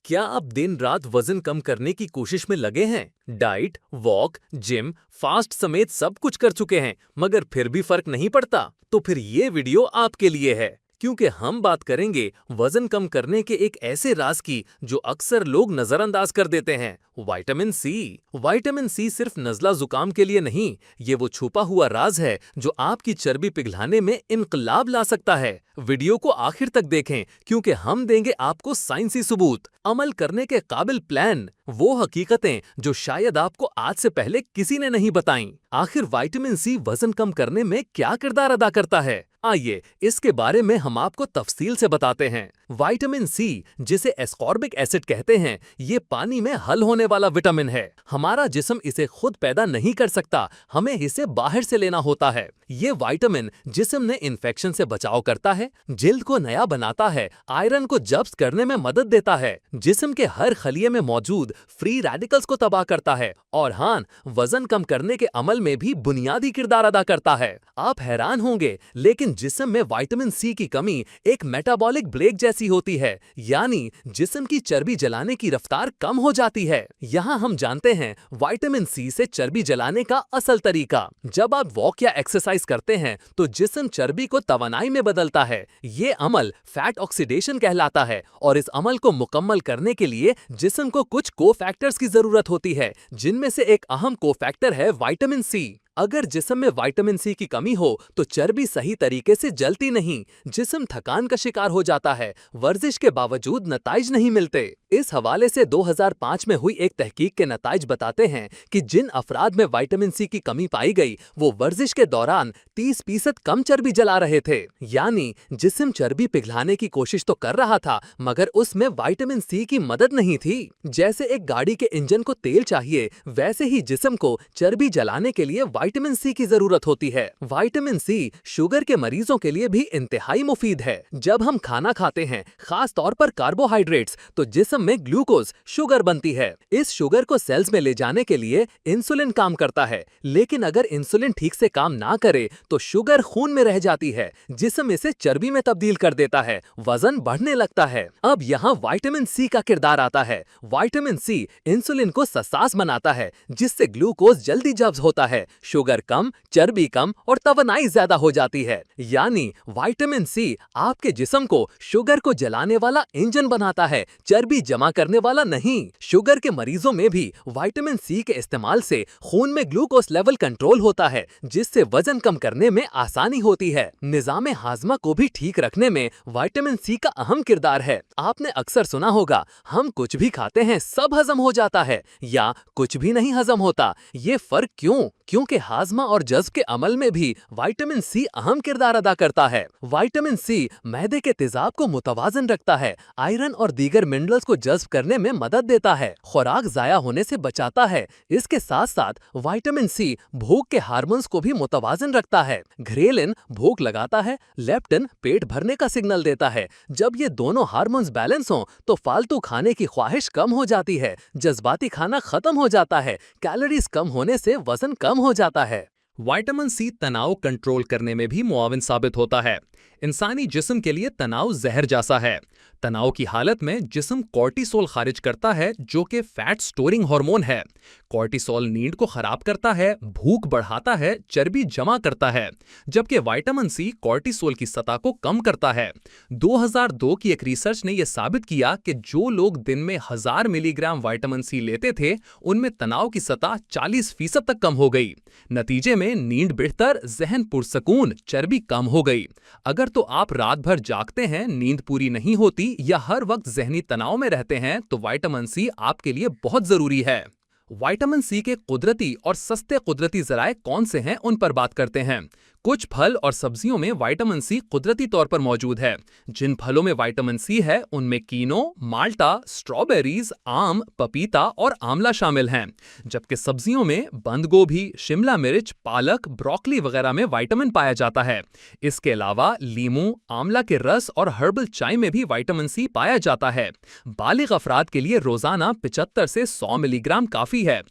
क्या आप दिन रात वजन कम करने की कोशिश में लगे हैं? डाइट, वॉक, जिम, फास्ट समेत सब कुछ कर चुके हैं, मगर फिर भी फर्क नहीं पड़ता? तो फिर ये वीडियो आपके लिए है, क्योंकि हम बात करेंगे वजन कम करने के एक ऐसे राज की जो अक्सर लोग नजरअंदाज कर देते हैं। Vitamin C. विटामिन सी सिर्फ नज़ला जुकाम के लिए नहीं, ये वो छुपा हुआ राज है जो आपकी चर्बी पिघलाने में इनकलाब ला सकता है। वीडियो को आखिर तक देखें, क्योंकि हम देंगे आपको साइंसी सबूत, अमल करने के काबिल प्लान, वो हकीकतें जो शायद आपको आज से पहले किसी ने नहीं बताईं। आखिर विटामिन सी वजन कम करने में क्या किरदार अदा करता है? आइए इसके बारे में हम आपको तफसील से बताते हैं। विटामिन सी, जिसे एस्कॉर्बिक एसिड कहते हैं, ये पानी में हल होने वाला विटामिन है। हमारा जिस्म इसे खुद पैदा नहीं कर सकता, हमें इसे बाहर से लेना होता है। ये विटामिन जिस्म ने इन्फेक्शन से बचाव करता है, जिल्द को नया बनाता है, आयरन को जब्त करने में मदद देता है, जिस्म के हर खलिये में मौजूद फ्री रेडिकल्स को तबाह करता है और हाँ, वजन कम करने के अमल में भी बुनियादी किरदार अदा करता है। आप हैरान होंगे, लेकिन जिस्म में विटामिन सी की कमी एक मेटाबॉलिक ब्रेक जैसी होती है, यानी जिस्म की चर्बी जलाने की रफ्तार कम हो जाती है। यहाँ हम जानते हैं विटामिन सी से चर्बी जलाने का असल तरीका। जब आप वॉक या एक्सरसाइज करते हैं तो जिस्म चर्बी को तवानाई में बदलता है। ये अमल फैट ऑक्सीडेशन कहलाता है और इस अमल को मुकम्मल करने के लिए जिस्म को कुछ कोफैक्टर्स की जरूरत होती है, जिनमें से एक अहम कोफैक्टर है विटामिन सी। अगर जिस्म में विटामिन सी की कमी हो तो चर्बी सही तरीके से जलती नहीं, जिस्म थकान का शिकार हो जाता है, वर्जिश के बावजूद नताइज नहीं मिलते। इस हवाले से 2005 में हुई एक तहकीक के नताइज बताते हैं कि जिन अफराद में विटामिन सी की कमी पाई गई, वो वर्जिश के दौरान 30% कम चर्बी जला रहे थे। यानी जिस्म चर्बी पिघलाने की कोशिश तो कर रहा था, मगर उसमें विटामिन सी की मदद नहीं थी। जैसे एक गाड़ी के इंजन को तेल चाहिए, वैसे ही जिस्म को चर्बी जलाने के लिए विटामिन सी की जरूरत होती है। विटामिन सी शुगर के मरीजों के लिए भी इंतहाई मुफीद है। जब हम खाना खाते हैं, खास तौर पर कार्बोहाइड्रेट्स, तो जिस्म में ग्लूकोज शुगर बनती है। इस शुगर को सेल्स में ले जाने के लिए इंसुलिन काम करता है, लेकिन अगर इंसुलिन ठीक से काम ना करे तो शुगर खून में रह जाती है, जिस्म इसे चर्बी में तब्दील कर देता है, वजन बढ़ने लगता है। अब यहाँ विटामिन सी का किरदार आता है। विटामिन सी इंसुलिन को ससास बनाता है, जिससे ग्लूकोज जल्दी जब्त होता है, शुगर कम, चर्बी कम और तवानाई ज्यादा हो जाती है। यानी विटामिन सी आपके जिस्म को शुगर को जलाने वाला इंजन बनाता है, चर्बी जमा करने वाला नहीं। शुगर के मरीजों में भी विटामिन सी के इस्तेमाल से खून में ग्लूकोज लेवल कंट्रोल होता है, जिससे वजन कम करने में आसानी होती है। निजाम हाजमा को भी ठीक रखने में विटामिन सी का अहम किरदार है। आपने अक्सर सुना होगा, हम कुछ भी खाते हैं सब हजम हो जाता है, या कुछ भी नहीं हजम होता। ये फर्क क्यों? क्योंकि हाजमा और जज्ब के अमल में भी विटामिन सी अहम किरदार अदा करता है। विटामिन सी मैदे के तेजाब को मुतवाजन रखता है, आयरन और दीगर मिनरल्स को जज्ब करने में मदद देता है, खुराक जाया होने से बचाता है। इसके साथ साथ विटामिन सी भूख के हार्मोन्स को भी मुतवाजन रखता है। घ्रेलिन भूख लगाता है, लेप्टिन पेट भरने का सिग्नल देता है। जब ये दोनों हार्मोन्स बैलेंस हों तो फालतू खाने की ख्वाहिश कम हो जाती है, जज्बाती खाना खत्म हो जाता है, कैलोरीज कम होने से वजन कम हो जाता है। विटामिन सी तनाव कंट्रोल करने में भी मुआविन साबित होता है। इंसानी जिस्म के लिए तनाव जहर जैसा है। तनाव की हालत में जिस्म कॉर्टिसोल खारिज करता है, जो कि फैट स्टोरिंग हार्मोन है। कॉर्टिसोल नींद को खराब करता है, भूख बढ़ाता है, चर्बी जमा करता है, जबकि विटामिन सी कॉर्टिसोल की सतह को कम करता है। 2002 की एक रिसर्च ने यह साबित किया कि जो लोग दिन में 1000 मिलीग्राम विटामिन सी लेते थे, उनमें तनाव की सतह 40% तक कम हो गई। नतीजे में नींद बेहतर, जहन पुरसकून, चर्बी कम हो गई। अगर तो आप रात भर जागते हैं, नींद पूरी नहीं होती या हर वक्त जहनी तनाव में रहते हैं, तो विटामिन सी आपके लिए बहुत जरूरी है। विटामिन सी के कुदरती और सस्ते कुदरती जराए कौन से हैं, उन पर बात करते हैं। कुछ फल और सब्जियों में विटामिन सी कुदरती तौर पर मौजूद है। जिन फलों में विटामिन सी है उनमें कीनो, माल्टा, स्ट्रॉबेरीज, आम, पपीता और आंवला शामिल हैं, जबकि सब्जियों में बंद गोभी, शिमला मिर्च, पालक, ब्रोकली वगैरह में विटामिन पाया जाता है। इसके अलावा लीमू, आंवला के रस और हर्बल चाय में भी विटामिन सी पाया जाता है। बालिग अफराद के लिए रोजाना 75 से 100 मिलीग्राम काफी है।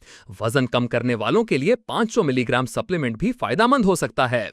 वजन कम करने वालों के लिए 500 मिलीग्राम सप्लीमेंट भी फायदेमंद हो सकता है।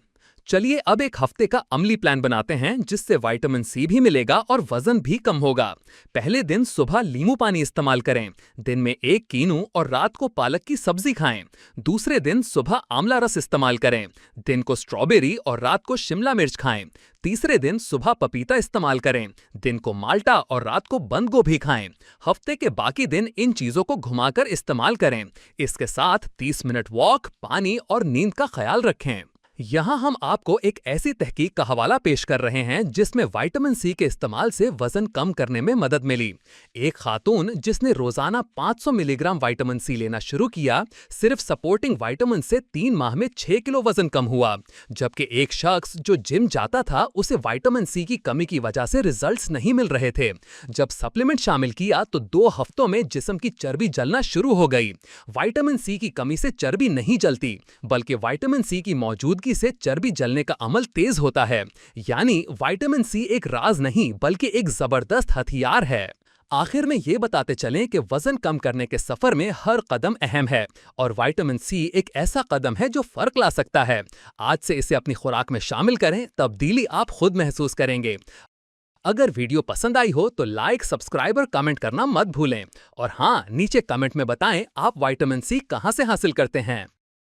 चलिए अब एक हफ्ते का अमली प्लान बनाते हैं जिससे विटामिन सी भी मिलेगा और वजन भी कम होगा। पहले दिन सुबह नींबू पानी इस्तेमाल करें। दिन में एक कीनू और रात को पालक की सब्जी खाएं। दूसरे दिन सुबह आंवला रस इस्तेमाल करें। दिन को स्ट्रॉबेरी और रात को शिमला मिर्च खाएं। तीसरे दिन सुबह पपीता इस्तेमाल करें। दिन को माल्टा और रात को बंद गोभी खाएं। हफ्ते के बाकी दिन इन चीजों को घुमाकर इस्तेमाल करें। इसके साथ 30 मिनट वॉक, पानी और नींद का ख्याल रखें। यहाँ हम आपको एक ऐसी तहकीक का हवाला पेश कर रहे हैं जिसमें विटामिन सी के इस्तेमाल से वजन कम करने में मदद मिली। एक खातून जिसने रोजाना 500 मिलीग्राम विटामिन सी लेना शुरू किया, सिर्फ सपोर्टिंग विटामिन से 3 माह में 6 किलो वजन कम हुआ। जबकि एक शख्स जो जिम जाता था उसे विटामिन सी की कमी की वजह से रिजल्ट्स नहीं मिल रहे थे। जब सप्लीमेंट शामिल किया तो 2 हफ्तों में जिस्म की चर्बी जलना शुरू हो गई। विटामिन सी की कमी से चर्बी नहीं जलती, बल्कि विटामिन सी की मौजूदगी से चर्बी जलने का अमल तेज होता है। यानी विटामिन सी एक राज नहीं बल्कि एक जबरदस्त हथियार है। आखिर में ये बताते चलें कि वजन कम करने के सफर में हर कदम अहम है और विटामिन सी एक ऐसा कदम है जो फर्क ला सकता है। आज से इसे अपनी खुराक में शामिल करें, तब्दीली आप खुद महसूस करेंगे। अगर वीडियो पसंद आई हो तो लाइक, सब्सक्राइब और कमेंट करना मत भूलें। और हाँ, नीचे कमेंट में बताएं आप विटामिन सी कहां से हासिल करते हैं।